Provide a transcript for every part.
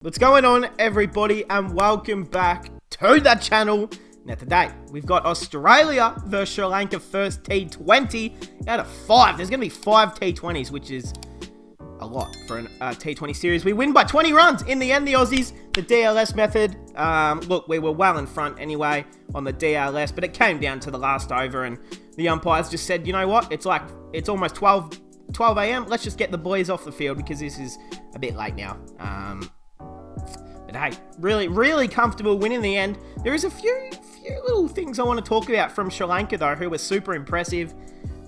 What's going on, everybody, and welcome back to the channel. Now today, we've got Australia versus Sri Lanka first T20 out of 5. There's going to be 5 T20s, which is a lot for a T20 series. We win by 20 runs. In the end, the Aussies, the DLS method. Look, we were well in front anyway on the DLS, but it came down to the last over, and the umpires just said, you know what, it's almost 12 a.m. Let's just get the boys off the field because this is a bit late now. But hey, really comfortable win in the end. There is a few little things I want to talk about from Sri Lanka, though, who were super impressive.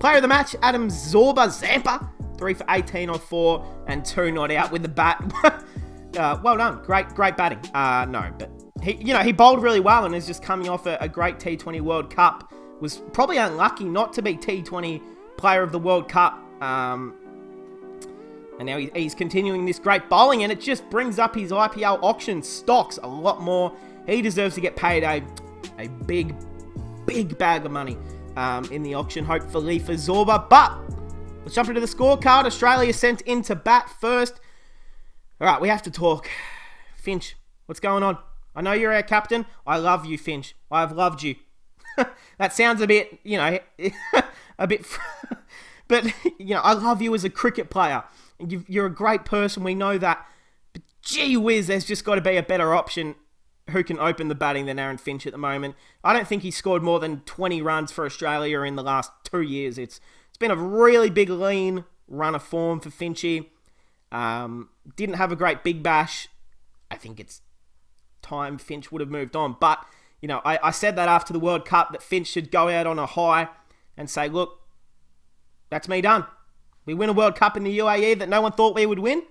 Player of the match, Adam Zampa, 3 for 18 on 4 and 2 not out with the bat. Well done, great batting. No, but he bowled really well and is just coming off a great T20 World Cup. Was probably unlucky not to be T20 Player of the World Cup. And now he's continuing this great bowling, and it just brings up his IPL auction stocks a lot more. He deserves to get paid a big bag of money in the auction, hopefully for Zorba. But let's jump into the scorecard. Australia sent into bat first. All right, we have to talk. Finch, what's going on? I know you're our captain. I love you, Finch. I've loved you. That sounds a bit, a bit... But, I love you as a cricket player. You're a great person, we know that. But gee whiz, there's just got to be a better option who can open the batting than Aaron Finch at the moment. I don't think he scored more than 20 runs for Australia in the last 2 years. It's been a really big lean run of form for Finchy. Didn't have a great big bash. I think it's time Finch would have moved on. But, I said that after the World Cup, that Finch should go out on a high and say, look, that's me done. We win a World Cup in the UAE that no one thought we would win.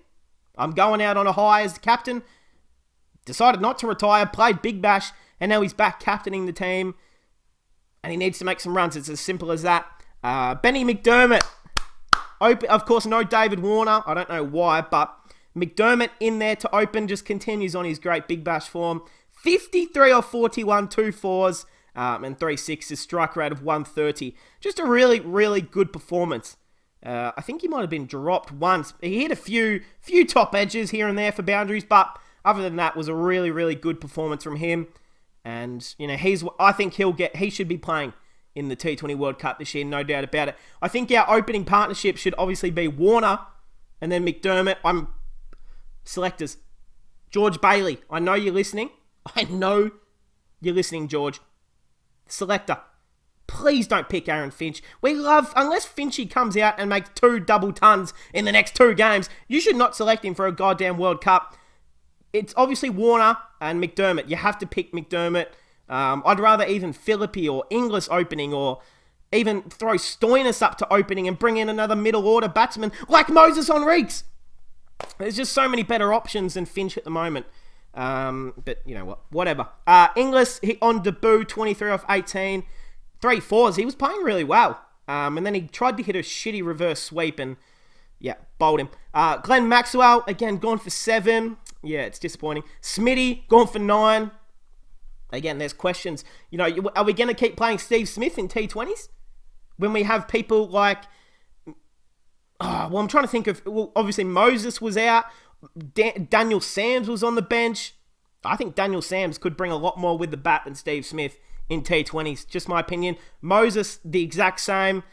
I'm going out on a high as the captain. Decided not to retire, played Big Bash, and now he's back captaining the team. And he needs to make some runs. It's as simple as that. Benny McDermott. Of course, no David Warner. I don't know why, but McDermott in there to open just continues on his great Big Bash form. 53 or 41, 2 fours, and 3 sixes, strike rate of 130. Just a really good performance. I think he might have been dropped once. He hit a few top edges here and there for boundaries, but other than that, was a really good performance from him. And I think he should be playing in the T20 World Cup this year, no doubt about it. I think our opening partnership should obviously be Warner and then McDermott. Selectors. George Bailey, I know you're listening. George. Selector. Please don't pick Aaron Finch. Unless Finchy comes out and makes 2 double tons in the next 2 games, you should not select him for a goddamn World Cup. It's obviously Warner and McDermott. You have to pick McDermott. I'd rather even Philippi or Inglis opening, or even throw Stoinis up to opening and bring in another middle order batsman like Moses Henriques. There's just so many better options than Finch at the moment. But you know what? Whatever. Inglis hit on debut, 23 off 18. 3 fours. He was playing really well. And then he tried to hit a shitty reverse sweep and, bowled him. Glenn Maxwell, again, gone for 7. Yeah, it's disappointing. Smitty, gone for 9. Again, there's questions. Are we going to keep playing Steve Smith in T20s? When we have people like... I'm trying to think of... Well, obviously, Moses was out. Daniel Sams was on the bench. I think Daniel Sams could bring a lot more with the bat than Steve Smith in T20s, just my opinion. Moses, the exact same.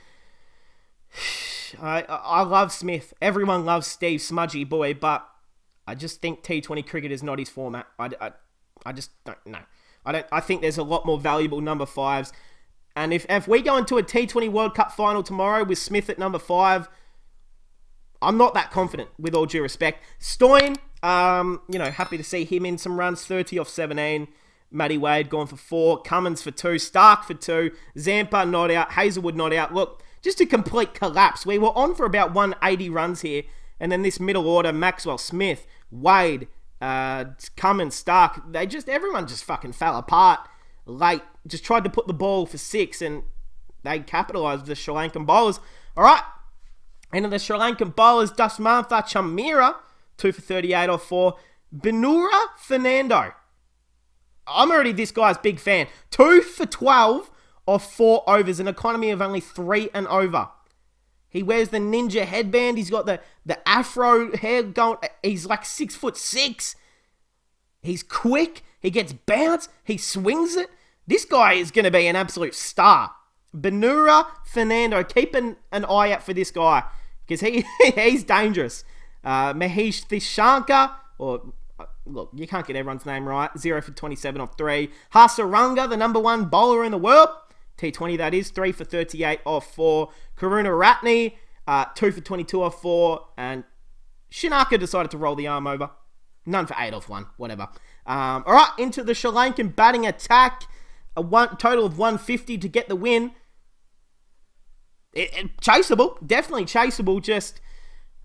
I love Smith. Everyone loves Steve Smudgy Boy, but I just think T20 cricket is not his format. I just don't know. I think there's a lot more valuable number 5s. And if we go into a T20 World Cup final tomorrow with Smith at number 5, I'm not that confident, with all due respect. Stoin, happy to see him in some runs, 30 off 17. Matty Wade gone for 4, Cummins for 2, Stark for 2, Zampa not out, Hazelwood not out. Look, just a complete collapse. We were on for about 180 runs here, and then this middle order, Maxwell, Smith, Wade, Cummins, Stark, everyone just fucking fell apart late. Just tried to put the ball for 6, and they capitalised the Sri Lankan bowlers. All right, and then the Sri Lankan bowlers, Dasmantha Chamira, 2 for 38 off 4, Benura Fernando. I'm already this guy's big fan. 2 for 12 off 4 overs, an economy of only 3 and over. He wears the ninja headband. He's got the afro hair going. He's like 6'6". He's quick. He gets bounce. He swings it. This guy is going to be an absolute star. Benura Fernando. Keep an eye out for this guy because he's dangerous. Mahesh Thishanka, or look, you can't get everyone's name right. 0 for 27 off 3. Hasaranga, the number 1 bowler in the world. T20 that is. 3 for 38 off 4. Karuna Ratne, 2 for 22 off 4. And Shinaka decided to roll the arm over. None for 8 off 1. Whatever. All right, into the Sri Lankan batting attack. Total of 150 to get the win. Chaseable. Definitely chaseable. Just,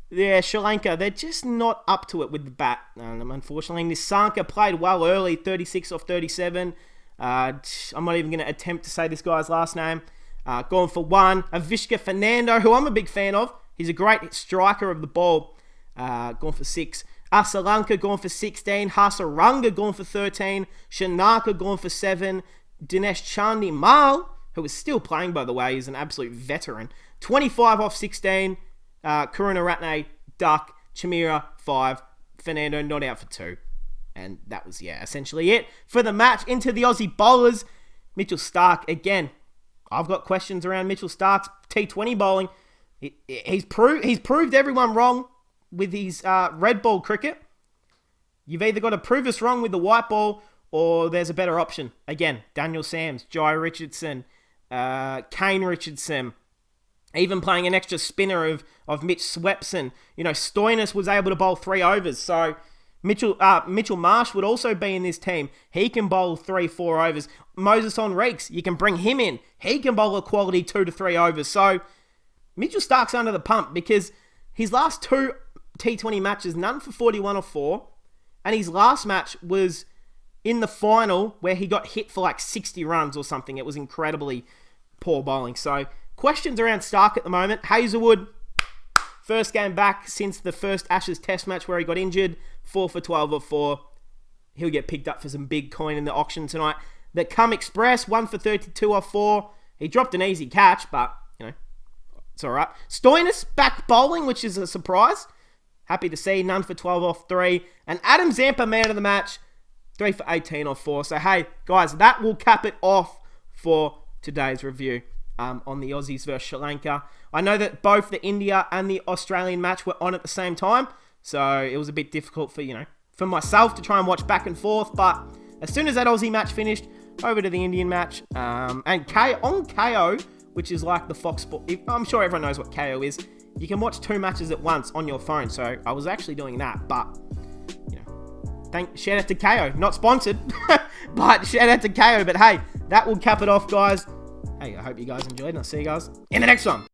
yeah, Sri Lanka, they're just not up to it with the bat. Unfortunately, Nissanka played well early. 36 off 37. I'm not even going to attempt to say this guy's last name. Gone for 1. Avishka Fernando, who I'm a big fan of. He's a great striker of the ball. Gone for 6. Asalanka gone for 16. Hasaranga gone for 13. Shanaka gone for 7. Dinesh Chandimal, who is still playing, by the way, is an absolute veteran. 25 off 16. Karuna Ratne, duck. Chamira, 5. Fernando not out for 2. And that was, essentially it for the match. Into the Aussie bowlers. Mitchell Starc, again, I've got questions around Mitchell Starc's T20 bowling. He's proved everyone wrong with his red ball cricket. You've either got to prove us wrong with the white ball, or there's a better option. Again, Daniel Sams, Jai Richardson, Kane Richardson, even playing an extra spinner of Mitch Swepson. Stoinis was able to bowl 3 overs, so Mitchell Marsh would also be in this team. He can bowl 3-4 overs. Moses Henriques, you can bring him in. He can bowl a quality 2 to 3 overs. So Mitchell Starc's under the pump because his last 2 T20 matches, none for 41 or 4, and his last match was in the final where he got hit for like 60 runs or something. It was incredibly poor bowling. So questions around Starc at the moment. Hazelwood, first game back since the first Ashes Test match where he got injured. 4 for 12 or 4. He'll get picked up for some big coin in the auction tonight. The Cum Express, 1 for 32 or 4. He dropped an easy catch, but, it's all right. Stoinis back bowling, which is a surprise. Happy to see. None for 12 off 3. And Adam Zampa, man of the match. 3 for 18 off 4. So, hey, guys, that will cap it off for today's review on the Aussies versus Sri Lanka. I know that both the India and the Australian match were on at the same time, so it was a bit difficult for myself to try and watch back and forth, but as soon as that Aussie match finished, over to the Indian match, and on KO, which is like the Fox Sport, I'm sure everyone knows what KO is, you can watch 2 matches at once on your phone, so I was actually doing that, but shout out to KO. Not sponsored, but shout out to KO. But hey, that will cap it off, guys. Hey, I hope you guys enjoyed, and I'll see you guys in the next one.